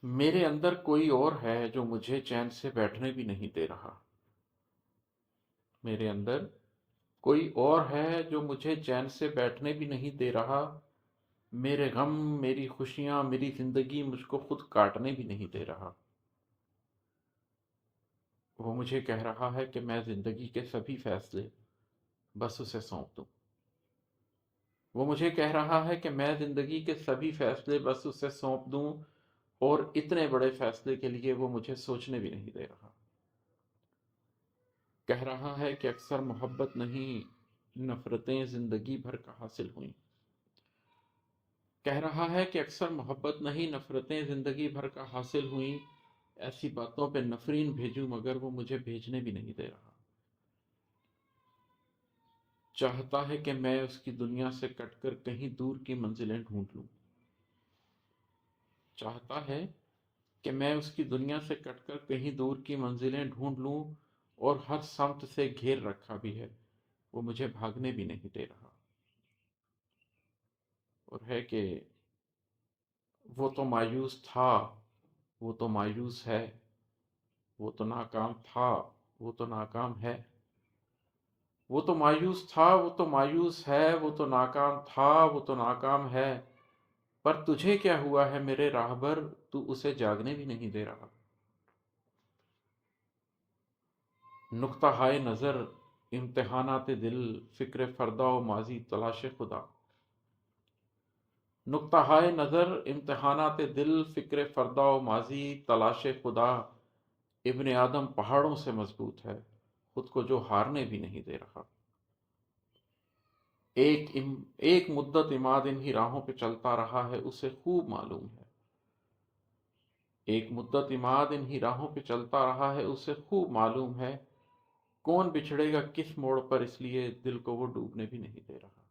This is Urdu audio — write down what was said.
میرے اندر کوئی اور ہے جو مجھے چین سے بیٹھنے بھی نہیں دے رہا۔ میرے اندر کوئی اور ہے جو مجھے چین سے بیٹھنے بھی نہیں دے رہا۔ میرے غم، میری خوشیاں، میری زندگی مجھ کو خود کاٹنے بھی نہیں دے رہا۔ وہ مجھے کہہ رہا ہے کہ میں زندگی کے سبھی فیصلے بس اسے سونپ دوں۔ وہ مجھے کہہ رہا ہے کہ میں زندگی کے سبھی فیصلے بس اسے سونپ دوں، اور اتنے بڑے فیصلے کے لیے وہ مجھے سوچنے بھی نہیں دے رہا۔ کہہ رہا ہے کہ اکثر محبت نہیں، نفرتیں زندگی بھر کا حاصل ہوئیں۔ کہہ رہا ہے کہ اکثر محبت نہیں، نفرتیں زندگی بھر کا حاصل ہوئیں۔ ایسی باتوں پہ نفرین بھیجوں مگر وہ مجھے بھیجنے بھی نہیں دے رہا۔ چاہتا ہے کہ میں اس کی دنیا سے کٹ کر کہیں دور کی منزلیں ڈھونڈ لوں۔ چاہتا ہے کہ میں اس کی دنیا سے کٹ کر کہیں دور کی منزلیں ڈھونڈ لوں، اور ہر سمت سے گھیر رکھا بھی ہے، وہ مجھے بھاگنے بھی نہیں دے رہا۔ اور ہے کہ وہ تو مایوس تھا، وہ تو مایوس ہے، وہ تو ناکام تھا، وہ تو ناکام ہے۔ وہ تو مایوس تھا، وہ تو مایوس ہے، وہ تو ناکام تھا، وہ تو ناکام ہے۔ پر تجھے کیا ہوا ہے میرے راہبر، تو اسے جاگنے بھی نہیں دے رہا۔ نقطہ ہائے نظر، امتحانات دل، فکر فردا و ماضی تلاش خدا۔ نقطہ ہائے نظر، امتحانات دل، فکر فردا و ماضی تلاش خدا۔ ابن آدم پہاڑوں سے مضبوط ہے، خود کو جو ہارنے بھی نہیں دے رہا۔ ایک مدت عماد انہی راہوں پہ چلتا رہا ہے، اسے خوب معلوم ہے۔ ایک مدت عماد انہی راہوں پہ چلتا رہا ہے، اسے خوب معلوم ہے۔ کون بچھڑے گا کس موڑ پر، اس لیے دل کو وہ ڈوبنے بھی نہیں دے رہا۔